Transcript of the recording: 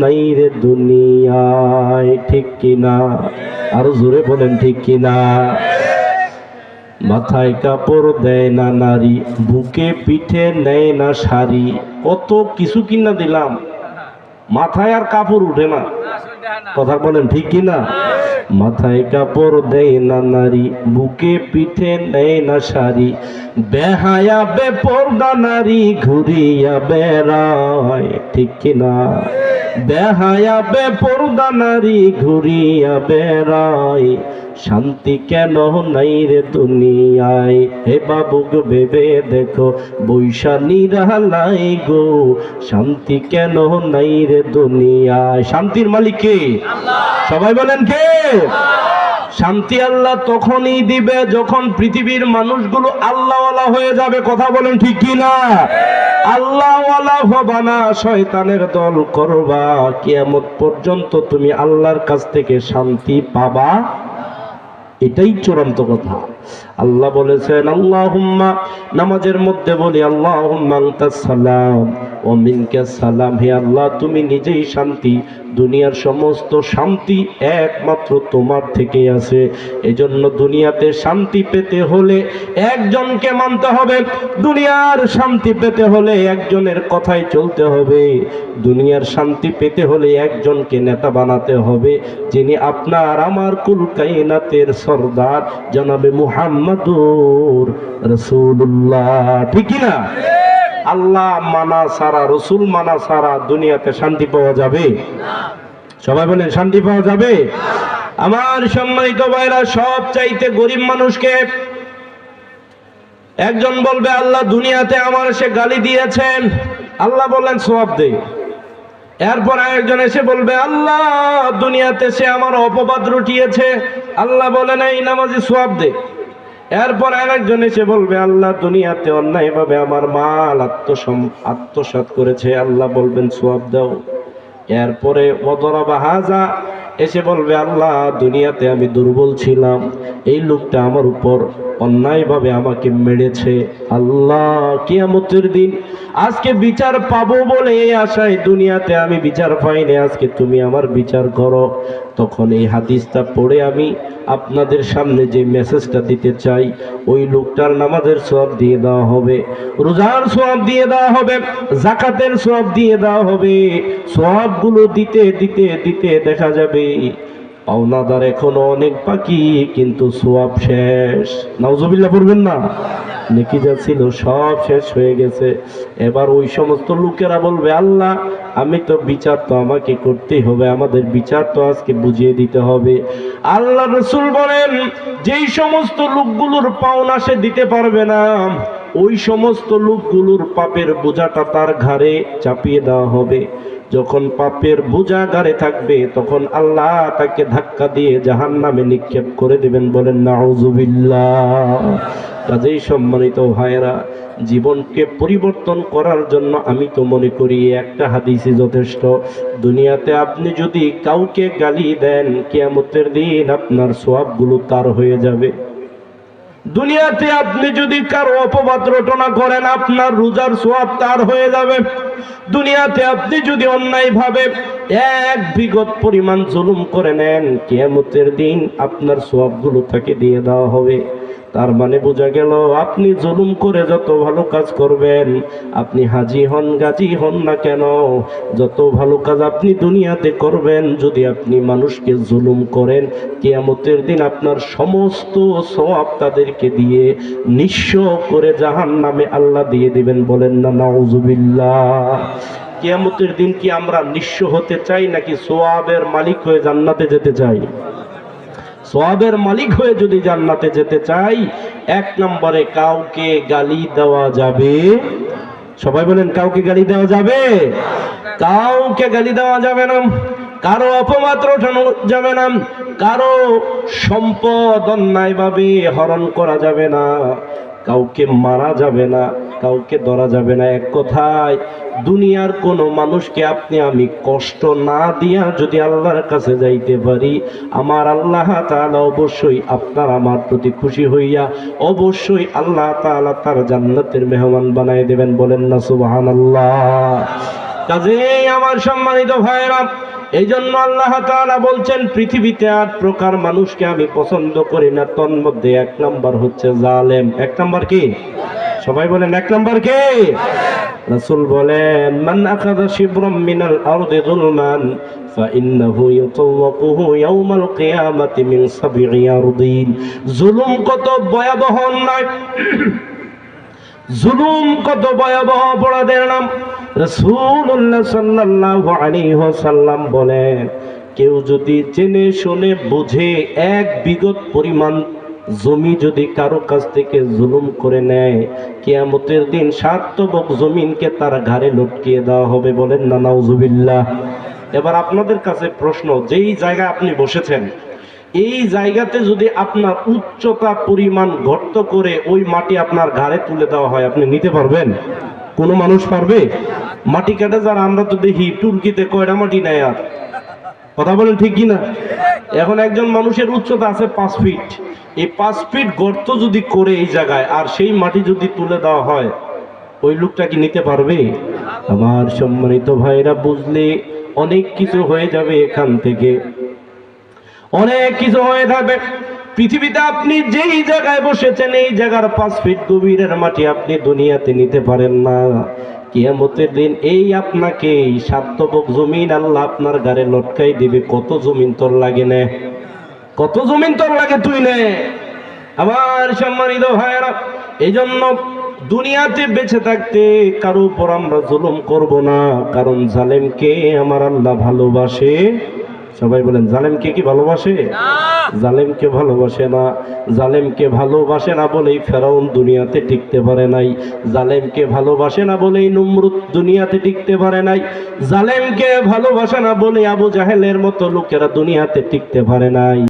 নাই রে দুনিয়ায়, ঠিক কিনা? আরো জোরে বলেন ঠিক কিনা? মাথায় কাপড় দেয় না নারী, বুকে পিঠে নেয় না শাড়ি। কত কিছু কিনা দিলাম, মাথায় আর কাপড় উঠে না। কথা বলেন ঠিক কিনা? মাথায় কাপড় দেয় না নারী, বুকে পিঠে নেয় না শাড়ি। বেহায়া বেপরদা নারী ঘুরিয়া বেড়ায়, ঠিক কিনা? বেহায়া বেপরদা নারী ঘুরিয়া বেড়ায়, শান্তি কেন নাই রে দুনিয়ায়। হে বাবু গো ভেবে দেখো, বৈশা নিরালাই গো, শান্তি কেন নাই রে দুনিয়ায়। শান্তির মালিক কে? সবাই বলেন কে? শান্তি আল্লাহ তখনই দিবে যখন পৃথিবীর মানুষগুলো আল্লাহওয়ালা হয়ে যাবে। কথা বলেন ঠিক কিনা? আল্লাহওয়ালা হবা না, শয়তানের দল করবা, কিয়ামত পর্যন্ত তুমি আল্লাহর কাছ থেকে শান্তি পাবা। এটাই চূড়ান্ত কথা। আল্লাহ বলেছেন আল্লাহুম্মা, নামাজের মধ্যে বলি আল্লাহুম্মা আনতাস সালাম ওয়া মিনকাস সালাম। হে আল্লাহ, তুমি নিজেই শান্তি, দুনিয়ার সমস্ত শান্তি একমাত্র তোমার থেকেই আছে। এজন্য দুনিয়াতে শান্তি পেতে হলে একজনকে মানতে হবে, দুনিয়ার শান্তি পেতে হলে একজনের কথাই চলতে হবে, দুনিয়ার শান্তি পেতে হলে একজনকে নেতা বানাতে হবে, যিনি আপনার আমার কুল কায়নাতের সরদার জনাবে মুহাম্মাদুর রাসূলুল্লাহ। ঠিক কিনা? আল্লাহ মানা সারা, রসুল মানা সারা দুনিয়াতে শান্তি পাওয়া যাবে? সবাই বলেন শান্তি পাওয়া যাবে? আমার সম্মানিত ভাইরা, সব চাইতে গরিব মানুষকে একজন বলবে আল্লাহ দুনিয়াতে আমার সে গালি দিয়েছেন, আল্লাহ বলেন সওয়াব দে। এরপর আরেকজন এসে বলবে আল্লাহ দুনিয়াতে সে আমার অপবাদ রটিয়েছে, আল্লাহ বলেন এই নামাজি সওয়াব দে। এরপর আরেকজন এসে বলবে আল্লাহ দুনিয়াতে অন্যায়ভাবে আমার মাল আত্মসাৎ করেছে, আল্লাহ বলবেন সওয়াব দাও। এরপরে ওয়াদরাবা হাযা এসে বলবে আল্লাহ দুনিয়াতে আমি দুর্বল ছিলাম, এই লোকটা আমার উপর অন্যায়ভাবে আমাকে মেরেছে, আল্লাহ কিয়ামতের দিন আজকে বিচার পাবো বলে এই আশায় দুনিয়াতে আমি বিচার পাইনি, আজকে তুমি আমার বিচার করো। তখন এই হাদিসটা পড়ে আমি আপনাদের সামনে যে মেসেজটা দিতে চাই, ওই লোকটার নামাজের সওয়াব দিয়ে দেওয়া হবে, রোজার সওয়াব দিয়ে দেওয়া হবে, যাকাতের সওয়াব দিয়ে দেওয়া হবে। সওয়াবগুলো দিতে দিতে দিতে দেখা যাবে পাওনাদার এখনো অনেক বাকি, কিন্তু সওয়াব শেষ। নাউজুবিল্লাহ পড়বেন না? নেকি যা ছিল সব শেষ হয়ে গেছে। এবার ওই সমস্ত লোকেরা বলবে আল্লাহ আমি তো বিচার তো আমাকে করতেই হবে, আমাদের বিচার তো আজকে বুঝিয়ে দিতে হবে। আল্লাহ রাসূল বলেন যেই সমস্ত লোকগুলোর পাওনা সে দিতে পারবে না, ওই সমস্ত লোকগুলোর পাপের বোঝাটা তার ঘাড়ে চাপিয়ে দেওয়া হবে। যখন পাপের বোঝা ঘাড়ে থাকবে তখন আল্লাহ তাকে ধাক্কা দিয়ে জাহান্নামে নিক্ষেপ করে দিবেন। বলেন নাউজুবিল্লাহ। কাজেই সম্মানিত ভাইয়েরা, জীবনকে পরিবর্তন করার জন্য আমি তো মনে করি একটা হাদিসই যথেষ্ট। দুনিয়াতে আপনি যদি কাউকে গালি দেন, কিয়ামতের দিন আপনার সওয়াবগুলো তার হয়ে যাবে। দুনিয়াতে আপনি যদি কারো অপবাদ রটনা করেন, আপনার রোজার সওয়াব তার হয়ে যাবে। দুনিয়াতে আপনি যদি অন্যায়ভাবে এক বিগত পরিমাণ জুলুম করে নেন, কিয়ামতের দিন আপনার সওয়াবগুলো তাকে দিয়ে দেওয়া হবে। তার মানে বোঝা গেল আপনি জুলুম করে যত ভালো কাজ করবেন, আপনি হাজি হন গাজী হন না কেন, যত ভালো কাজ আপনি দুনিয়াতে করবেন, যদি আপনি মানুষকে জুলুম করেন, কিয়ামতের দিন আপনার সমস্ত সওয়াব তাদেরকে দিয়ে নিঃস্ব করে জাহান্নামে আল্লাহ দিয়ে দিবেন। বলেন না নাউজুবিল্লাহ। কিয়ামতের দিন কি আমরা নিঃস্ব হতে চাই নাকি সওয়াবের মালিক হয়ে জান্নাতে যেতে চাই? সওয়াবের মালিক হয়ে যদি জান্নাতে যেতে চাই, এক নম্বরে কাউকে গালি দেওয়া যাবে? সবাই বলেন কাউকে গালি দেওয়া যাবে? কাউকে গালি দেওয়া যাবে না, কারো অপমান ওঠানো যাবে না, কারো সম্পদ অন্যায়ভাবে হরণ করা যাবে না, কাউকে মারা যাবে না, কাউকে ধরা যাবে না। এক কথায় দুনিয়ার কোনো মানুষকে আপনি আমি কষ্ট না দিয়া যদি আল্লাহর কাছে যাইতে পারি, আমার আল্লাহ তাআলা অবশ্যই আপনার আমার প্রতি খুশি হইয়া অবশ্যই আল্লাহ তাআলা তার জান্নাতের মেহমান বানায় দেবেন। বলেন না সুবহানাল্লাহ। কাজেই আমার সম্মানিত ভাইরা, এই জন্য আল্লাহ তাআলা বলছেন পৃথিবীতে 8 প্রকার মানুষকে আমি পছন্দ করি না, তন্মধ্যে 1 নাম্বার হচ্ছে জালেম। 1 নাম্বার কি? সবাই বলেন 1 নাম্বার কে? রাসূল বলেন মান আখাযা শিবরাম মিনাল আরদি যুলমান ফাইন্নাহু ইউতাওয়াকুহু ইয়াওমাল কিয়ামাতি মিন 7 আরদিন। জুলুম কত ভয়াবহ নয়, জুলুম কত ভয়াবহ অপরাধের নাম। রাসূলুল্লাহ সাল্লাল্লাহু আলাইহি ওয়াসাল্লাম বলেন কেউ যদি জেনে শুনে বুঝে 1 বিঘত পরিমাণ জমি যদি কারো কাছ থেকে জুলুম করে নেয়, কিয়ামতের দিন 7 তবক জমিনকে তার ঘাড়ে লটকিয়ে দেওয়া হবে। বলেন না নাউজুবিল্লাহ। এবার আপনাদের কাছে প্রশ্ন, যেই জায়গায় আপনি বসেছেন এই জায়গাতে যদি আপনার উচ্চতা পরিমাণ গর্ত করে ওই মাটি আপনার ঘাড়ে তুলে দেওয়া হয়, আপনি নিতে পারবেন? কোনো মানুষ পারবে? মাটি কাটে যারা আমরা তো দেখি তুর্কিতে কয়টা মাটি নেয়, আর কথা বলেন ঠিক কিনা? এখন একজন মানুষের উচ্চতা আছে 5 ফিট, এই 5 ফিট গর্ত যদি করে এই জায়গায় আর সেই মাটি যদি তুলে দেওয়া হয়, ওই লোকটা কি নিতে পারবে? আমার সম্মানিত ভাইরা, বুঝলে অনেক কিছু হয়ে যাবে, এখান থেকে অনেক কিছু হয়ে যাবে। পৃথিবীতে আপনি যেই জায়গায় বসেছেন এই জায়গার 5 ফিট গভীরের মাটি আপনি দুনিয়াতে নিতে পারেন না। কিয়ামতের দিন এই আপনাকে 7 তবক জমিন আল্লাহ আপনার ঘাড়ে লটকাই দিবে। কত জমিন তোর লাগে নে, কত জমিন তোর লাগে তুই নে। আমার সম্মানিত ভাইরা, এই জন্য দুনিয়াতে বেঁচে থাকতে কারো উপর আমরা জুলুম করব না, কারণ জালেমকে আমার আল্লাহ ভালোবাসে। সবাই বলেন জালেমকে কি ভালোবাসে? জালেমকে ভালোবাসে না। জালেমকে ভালোবাসে না বলেই ফেরাউন দুনিয়াতে টিকতে পারে নাই। জালেমকে ভালোবাসে না বলেই নমরুদ দুনিয়াতে টিকতে পারে নাই। জালেমকে ভালোবাসে না বলে আবু জাহেলের মতো লোকেরা দুনিয়াতে টিকতে পারে নাই।